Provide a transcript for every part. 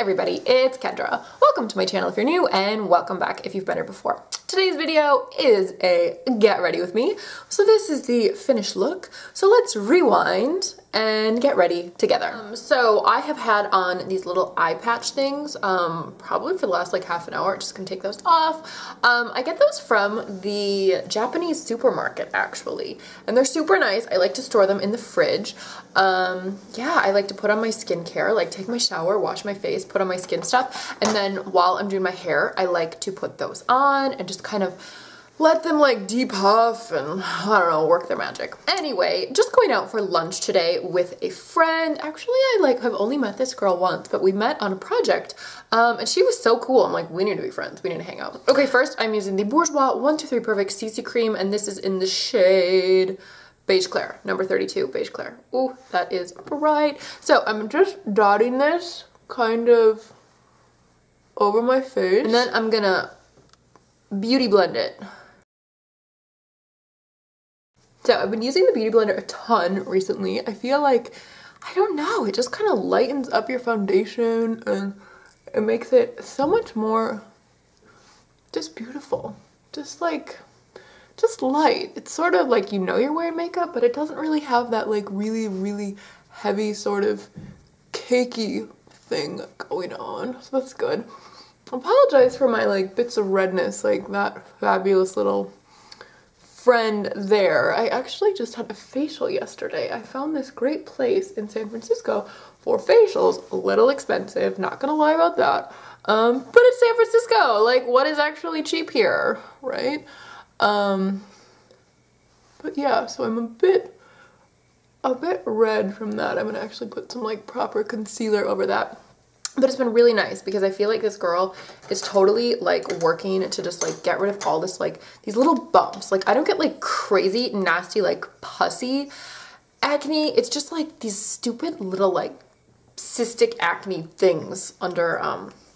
everybody, it's Kendra. Welcome to my channel if you're new, and welcome back if you've been here before. Today's video is a get ready with me. So this is the finished look. So let's rewind and get ready together. So I have had on these little eye patch things probably for the last like half an hour. Just gonna take those off. I get those from the Japanese supermarket actually, and they're super nice. I like to store them in the fridge. Yeah, I like to put on my skincare, like take my shower, wash my face, put on my skin stuff, and then while I'm doing my hair, I like to put those on and just kind of let them like depuff and I don't know, work their magic. Anyway, just going out for lunch today with a friend. Actually, I have only met this girl once, but we met on a project and she was so cool. I'm like, we need to be friends. We need to hang out. Okay, first I'm using the Bourjois 123 Perfect CC Cream, and this is in the shade Beige Clair, number 32, Beige Clair. Ooh, that is bright. So I'm just dotting this kind of over my face, and then I'm gonna beauty blend it. So I've been using the Beauty Blender a ton recently. I feel like, I don't know, it just kind of lightens up your foundation and it makes it so much more just beautiful. Just light. It's sort of like, you know, you're wearing makeup, but it doesn't really have that like really, really heavy sort of cakey thing going on. So that's good. I apologize for my like bits of redness, like that fabulous little friend there. I actually just had a facial yesterday. I found this great place in San Francisco for facials. A little expensive, not gonna lie about that. But it's San Francisco. Like, what is actually cheap here, right? But yeah, so I'm a bit red from that. I'm gonna actually put some like proper concealer over that. But it's been really nice because I feel like this girl is totally like working to just like get rid of all this like these little bumps. Like I don't get like crazy nasty like pussy acne. It's just like these stupid little like cystic acne things under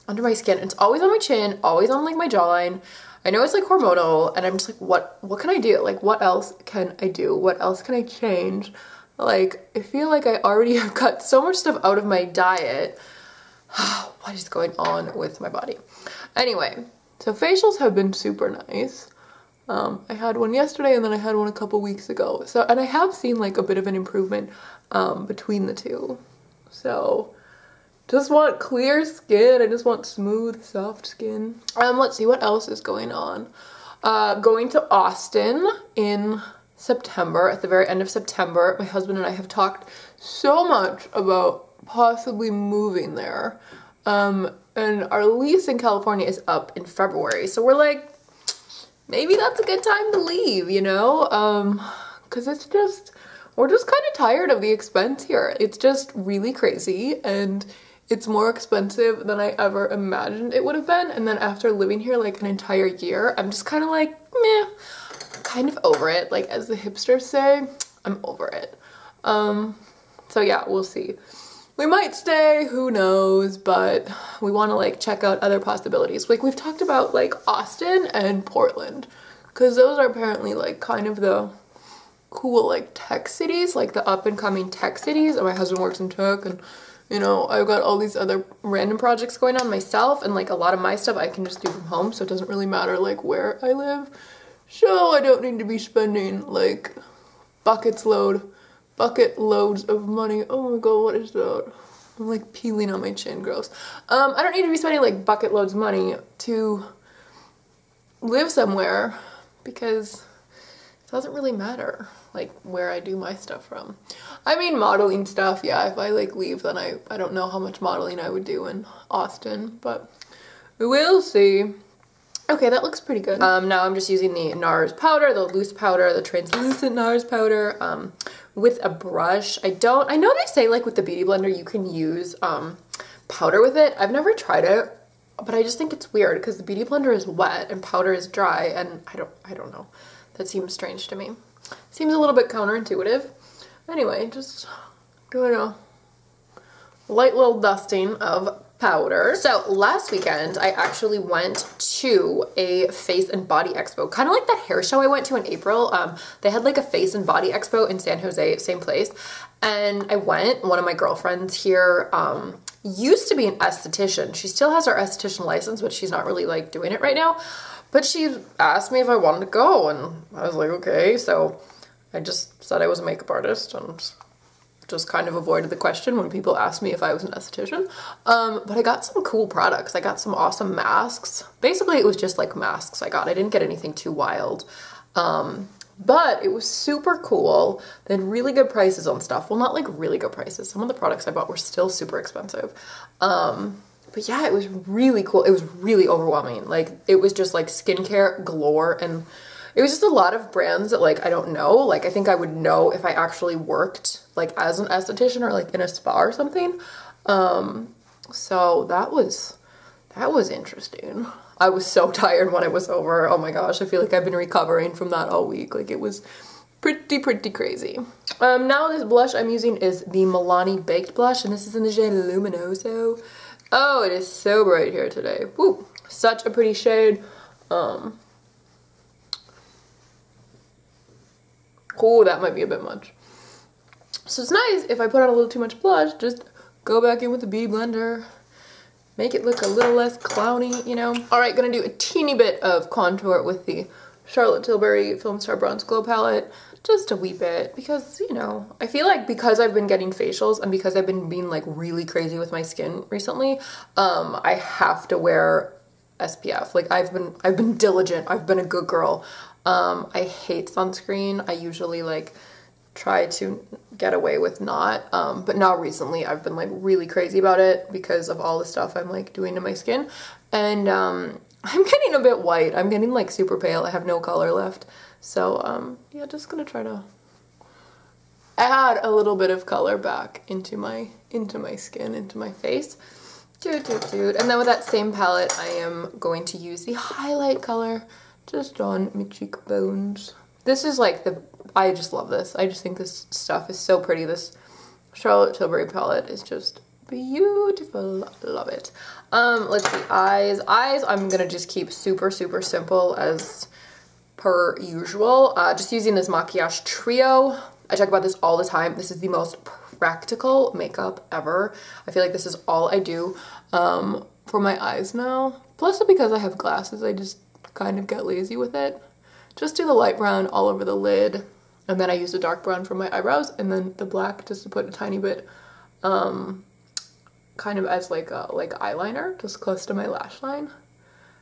my skin. It's always on my chin, always on like my jawline. I know it's like hormonal, and I'm just like, what can I do? Like, what else can I do? What else can I change? Like, I feel like I already have cut so much stuff out of my diet. What is going on with my body? Anyway, so facials have been super nice. I had one yesterday and then I had one a couple weeks ago. So, and I have seen like a bit of an improvement between the two. So, just want clear skin. I just want smooth, soft skin. Let's see what else is going on. Going to Austin in September, at the very end of September. My husband and I have talked so much about possibly moving there, and our lease in California is up in February, so we're like, maybe that's a good time to leave, you know, because we're just kind of tired of the expense here. It's just really crazy, and it's more expensive than I ever imagined it would have been. And then after living here like an entire year, I'm just kind of like, meh, kind of over it. Like, as the hipsters say, I'm over it. So yeah, we'll see. We might stay, who knows, but we want to like check out other possibilities. Like, we've talked about like Austin and Portland, because those are apparently like kind of the cool like tech cities, like the up and coming tech cities. And my husband works in tech, and you know, I've got all these other random projects going on myself, and like a lot of my stuff I can just do from home, so it doesn't really matter like where I live. So I don't need to be spending like bucket loads of money. Oh my god, what is that? I'm like peeling on my chin, gross. I don't need to be spending like bucket loads of money to live somewhere, because it doesn't really matter like where I do my stuff from. I mean, modeling stuff, yeah, if I like leave, then I don't know how much modeling I would do in Austin, but we'll see. Okay, that looks pretty good. Now I'm just using the NARS powder, the loose powder, the translucent NARS powder, with a brush. I know they say like with the Beauty Blender you can use powder with it. I've never tried it, but I just think it's weird because the Beauty Blender is wet and powder is dry, and I don't know. That seems strange to me. Seems a little bit counterintuitive. Anyway, just doing a light little dusting of powder. So last weekend I actually went to a face and body expo, kind of like that hair show I went to in April. They had like a face and body expo in San Jose, same place, and I went. One of my girlfriends here used to be an esthetician. She still has her esthetician license, but she's not really like doing it right now. But she asked me if I wanted to go, and I was like, okay. So I just said I was a makeup artist and just kind of avoided the question when people asked me if I was an esthetician. But I got some cool products. I got some awesome masks. Basically, it was just like masks I got. I didn't get anything too wild. But it was super cool. They had really good prices on stuff. Well, not like really good prices. Some of the products I bought were still super expensive. But yeah, it was really cool. It was really overwhelming. Like, it was just like skincare galore, and it was just a lot of brands that like I don't know. Like, I think I would know if I actually worked like as an esthetician or like in a spa or something. So that was interesting. I was so tired when it was over. Oh my gosh, I feel like I've been recovering from that all week. Like, it was pretty crazy. Now this blush I'm using is the Milani Baked Blush, and this is in the shade Luminoso. Oh, it is so bright here today. Woo, such a pretty shade. Oh, that might be a bit much. So it's nice if I put on a little too much blush, just go back in with the Beauty Blender. Make it look a little less clowny, you know? All right, gonna do a teeny bit of contour with the Charlotte Tilbury Film Star Bronze Glow Palette. Just a wee bit, because, you know, I feel like because I've been getting facials and because I've been being like really crazy with my skin recently, I have to wear SPF. Like, I've been diligent. I've been a good girl. I hate sunscreen. I usually like try to get away with not, but now recently I've been like really crazy about it because of all the stuff I'm like doing to my skin, and I'm getting a bit white. I'm getting like super pale. I have no color left, so yeah, just gonna try to add a little bit of color back into my skin, into my face. And then with that same palette, I am going to use the highlight color just on my cheekbones. This is like I just love this. I just think this stuff is so pretty. This Charlotte Tilbury palette is just beautiful. Love it. Let's see, eyes. I'm gonna just keep super simple as per usual. Just using this Maquillage Trio. I talk about this all the time. This is the most practical makeup ever. I feel like this is all I do for my eyes now. Plus, because I have glasses, I just kind of get lazy with it. Just do the light brown all over the lid, and then I use the dark brown for my eyebrows, and then the black just to put a tiny bit kind of as like a eyeliner just close to my lash line,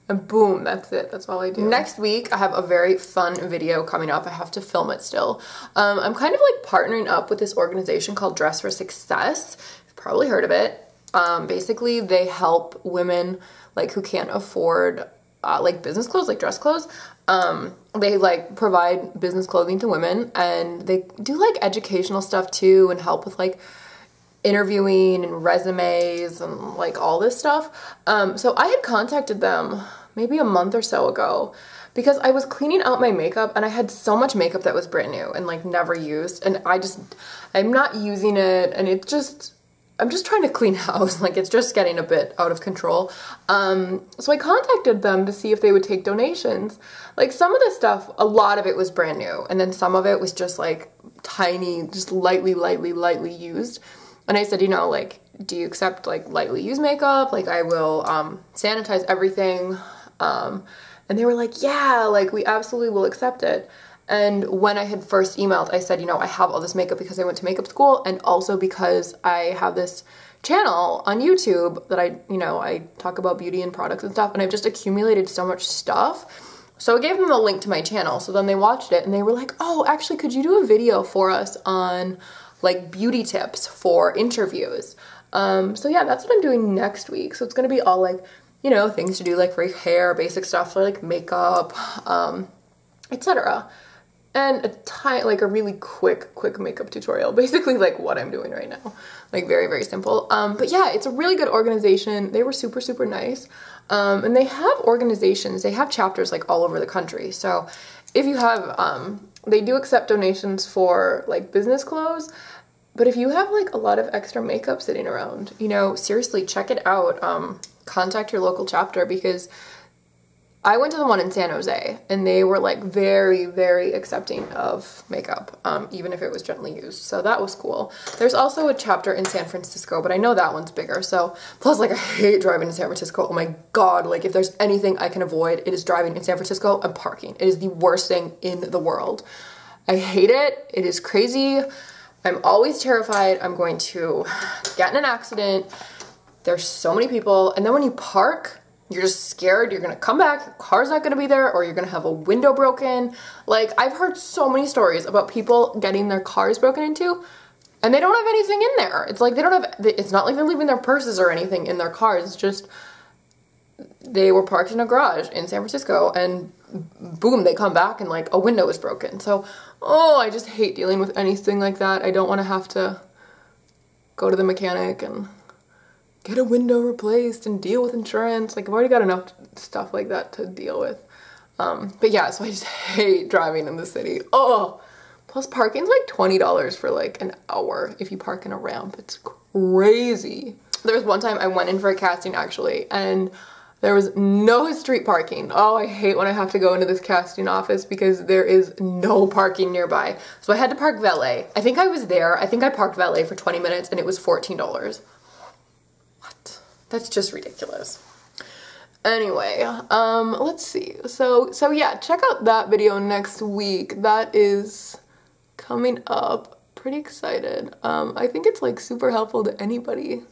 and boom, that's it. That's all I do. Next week I have a very fun video coming up. I have to film it still. I'm kind of like partnering up with this organization called Dress for Success. You've probably heard of it. Basically they help women like who can't afford like business clothes, like dress clothes. They like provide business clothing to women, and they do like educational stuff too, and help with like interviewing and resumes and like all this stuff. So I had contacted them maybe a month or so ago because I was cleaning out my makeup, and I had so much makeup that was brand new and like never used, and I'm not using it, and I'm just trying to clean house. Like, it's just getting a bit out of control. So I contacted them to see if they would take donations. Like, some of the stuff, a lot of it was brand new, and then some of it was just like tiny, just lightly used. And I said, you know, like, do you accept like lightly used makeup? Like, I will sanitize everything. And they were like, yeah, like, we absolutely will accept it. And when I had first emailed, I said, you know, I have all this makeup because I went to makeup school, and also because I have this channel on YouTube that I talk about beauty and products and stuff, and I've just accumulated so much stuff. So I gave them the link to my channel. So then they watched it, and they were like, oh, actually, could you do a video for us on like beauty tips for interviews? So yeah, that's what I'm doing next week. So it's gonna be all like, you know, things to do like for hair, basic stuff for like makeup, etc. And a really quick makeup tutorial, basically like what I'm doing right now. Like, very simple. But yeah, it's a really good organization. They were super nice. And they have organizations, they have chapters like all over the country. So if you have, they do accept donations for like business clothes, but if you have like a lot of extra makeup sitting around, you know, seriously check it out. Contact your local chapter, because I went to the one in San Jose, and they were like very, very accepting of makeup, even if it was gently used. So that was cool. There's also a chapter in San Francisco, but I know that one's bigger. So plus, like, I hate driving to San Francisco. Oh my God. Like, if there's anything I can avoid, it is driving in San Francisco and parking. It is the worst thing in the world. I hate it. It is crazy. I'm always terrified I'm going to get in an accident. There's so many people. And then when you park, you're just scared you're gonna come back, your car's not gonna be there, or you're gonna have a window broken. Like, I've heard so many stories about people getting their cars broken into and they don't have anything in there. It's like they don't have, it's not like they're leaving their purses or anything in their cars. It's just they were parked in a garage in San Francisco and boom, they come back and like a window is broken. So, oh, I just hate dealing with anything like that. I don't want to have to go to the mechanic and get a window replaced and deal with insurance. Like, I've already got enough stuff like that to deal with. But yeah, so I just hate driving in the city. Oh, plus parking's like $20 for like an hour if you park in a ramp. It's crazy. There was one time I went in for a casting actually, and there was no street parking. Oh, I hate when I have to go into this casting office because there is no parking nearby. So I had to park valet. I think I was there. I think I parked valet for 20 minutes and it was $14. That's just ridiculous. Anyway, let's see. So yeah, check out that video next week. That is coming up. Pretty excited. I think it's like super helpful to anybody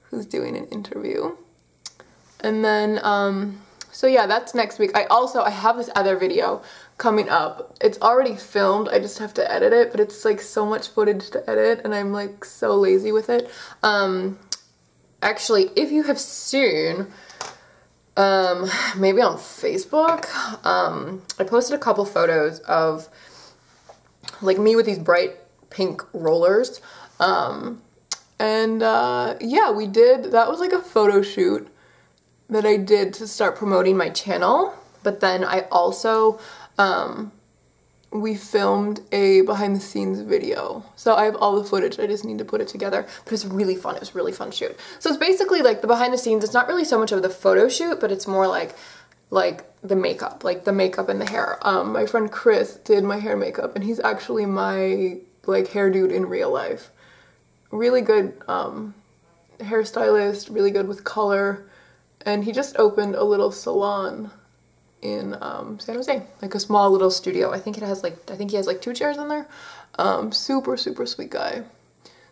who's doing an interview. And then, so yeah, that's next week. I have this other video coming up. It's already filmed. I just have to edit it, but it's like so much footage to edit and I'm like so lazy with it. Actually, if you have seen, maybe on Facebook, I posted a couple photos of like me with these bright pink rollers. Yeah, that was like a photo shoot that I did to start promoting my channel. But then I also, we filmed a behind the scenes video. So I have all the footage, I just need to put it together, but it's really fun. It was a really fun shoot. So it's basically like the behind the scenes. It's not really so much of the photo shoot, but it's more like the makeup, like the makeup and the hair. My friend Chris did my hair and makeup, and he's actually my like hair dude in real life. Really good hairstylist, really good with color, and he just opened a little salon in San Jose, like a small little studio. I think he has like 2 chairs in there. Super sweet guy.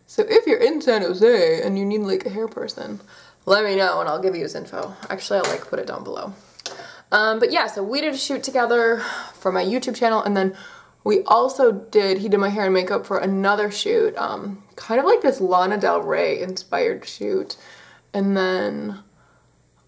So if you're in San Jose and you need like a hair person, let me know and I'll give you his info. Actually, I'll like put it down below. But yeah, so we did a shoot together for my YouTube channel, and then we also he did my hair and makeup for another shoot, kind of like this Lana Del Rey inspired shoot. And then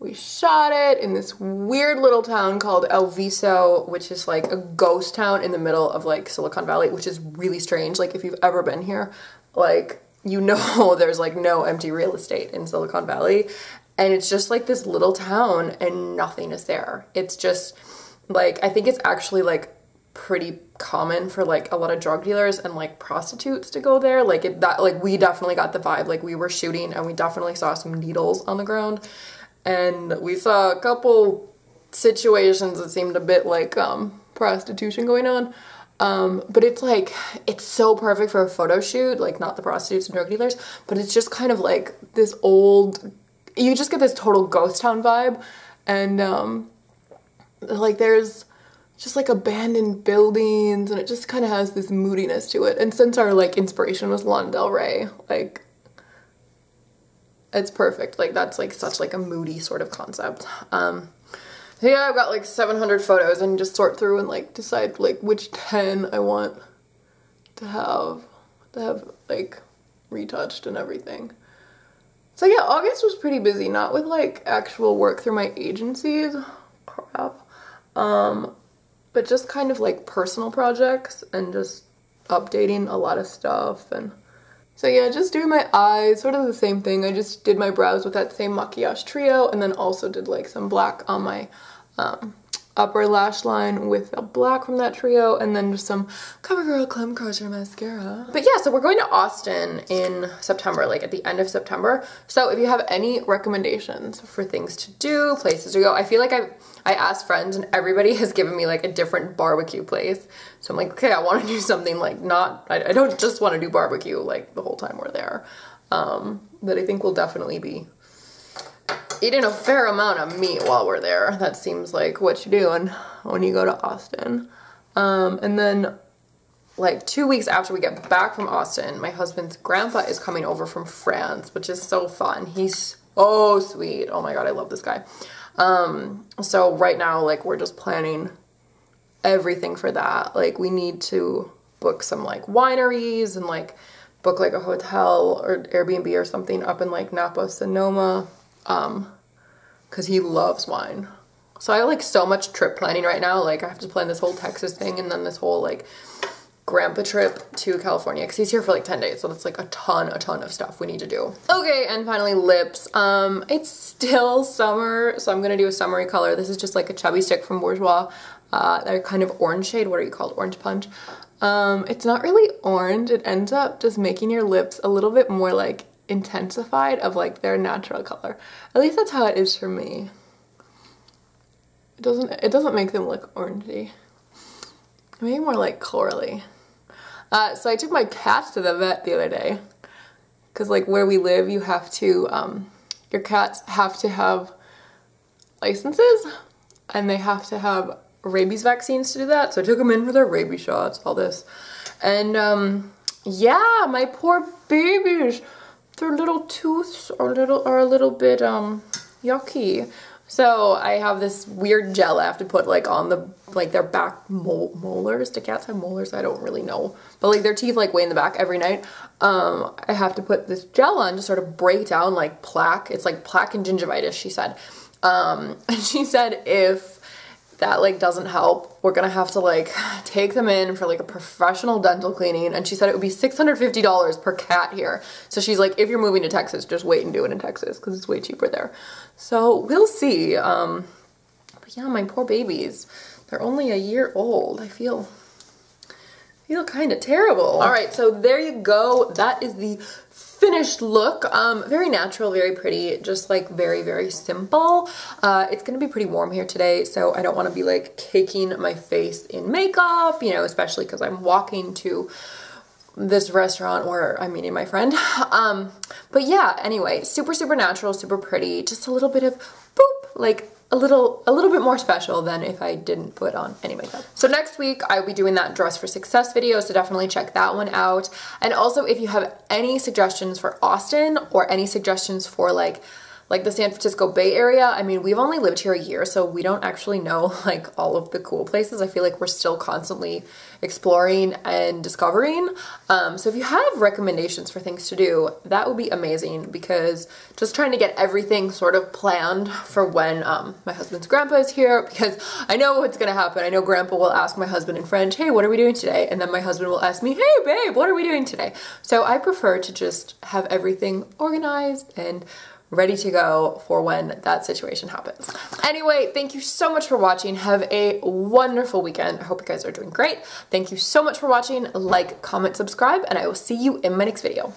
we shot it in this weird little town called El Viso, which is like a ghost town in the middle of like Silicon Valley, which is really strange. Like, if you've ever been here, like, you know there's like no empty real estate in Silicon Valley. And it's just like this little town and nothing is there. It's just like, I think it's actually like pretty common for like a lot of drug dealers and like prostitutes to go there. Like we definitely got the vibe. Like, we were shooting and we definitely saw some needles on the ground. And we saw a couple situations that seemed a bit like prostitution going on. But it's like, it's so perfect for a photo shoot, like not the prostitutes and drug dealers, but it's just kind of like this old, you just get this total ghost town vibe. And like there's just like abandoned buildings, and it just kind of has this moodiness to it. And since our like inspiration was Lana Del Rey, like it's perfect. Like, that's like such like a moody sort of concept. Yeah, I've got like 700 photos and just sort through and like decide like which 10 I want to have like retouched and everything. So yeah, August was pretty busy, not with like actual work through my agencies, crap, but just kind of like personal projects and just updating a lot of stuff. And so yeah, just doing my eyes, sort of the same thing. I just did my brows with that same Maquillage Trio, and then also did like some black on my upper lash line with a black from that trio, and then just some CoverGirl Clump Crochet mascara. But yeah, so we're going to Austin in September, like at the end of September. So if you have any recommendations for things to do, places to go, I feel like I asked friends and everybody has given me like a different barbecue place. So I'm like, okay, I want to do something like I don't just want to do barbecue like the whole time we're there. But I think we'll definitely be eating a fair amount of meat while we're there. That seems like what you're doing when you go to Austin. And then like 2 weeks after we get back from Austin, my husband's grandpa is coming over from France, which is so fun. He's so sweet. Oh my God, I love this guy. So right now, like, we're just planning everything for that. Like, we need to book some like wineries and like book like a hotel or Airbnb or something up in like Napa, Sonoma. Cause he loves wine. So I have like so much trip planning right now. Like I have to plan this whole Texas thing and then this whole like grandpa trip to California because he's here for like 10 days. So that's like a ton of stuff we need to do. Okay, and finally lips. It's still summer, so I'm gonna do a summery color. This is just like a chubby stick from Bourjois. They're kind of orange shade. What are you called? Orange punch. It's not really orange. It ends up just making your lips a little bit more like intensified of like their natural color. At least that's how it is for me. It doesn't make them look orangey. Maybe more like corally. So I took my cats to the vet the other day because like where we live you have to your cats have to have licenses and they have to have rabies vaccines to do that. So I took them in for their rabies shots, all this. And yeah, my poor babies. Their little tooths are a little bit yucky. So I have this weird gel I have to put like on the like their back molars. Do cats have molars? I don't really know. But like their teeth like way in the back every night. I have to put this gel on to sort of break down like plaque. It's like plaque and gingivitis, she said. And she said if that like doesn't help, we're gonna have to like take them in for like a professional dental cleaning. And she said it would be $650 per cat here. So she's like, if you're moving to Texas, just wait and do it in Texas because it's way cheaper there. So we'll see. But yeah, my poor babies, they're only a year old. I feel kind of terrible. All right, so there you go. That is the finished look. Very natural, very pretty, just like very simple. It's gonna be pretty warm here today, so I don't want to be like caking my face in makeup, you know, especially because I'm walking to this restaurant where I'm meeting my friend. But yeah, anyway, super natural, super pretty, just a little bit of boop, like a little bit more special than if I didn't put on any makeup. So next week I'll be doing that Dress for Success video, so definitely check that one out. And also if you have any suggestions for Austin or any suggestions for like the San Francisco Bay Area, I mean, we've only lived here a year, so we don't actually know like all of the cool places. I feel like we're still constantly exploring and discovering. So if you have recommendations for things to do, that would be amazing because just trying to get everything sort of planned for when my husband's grandpa is here, because I know what's gonna happen. I know grandpa will ask my husband in French, hey, what are we doing today? And then my husband will ask me, hey babe, what are we doing today? So I prefer to just have everything organized and ready to go for when that situation happens. Anyway, thank you so much for watching. Have a wonderful weekend. I hope you guys are doing great. Thank you so much for watching. Like, comment, subscribe, and I will see you in my next video.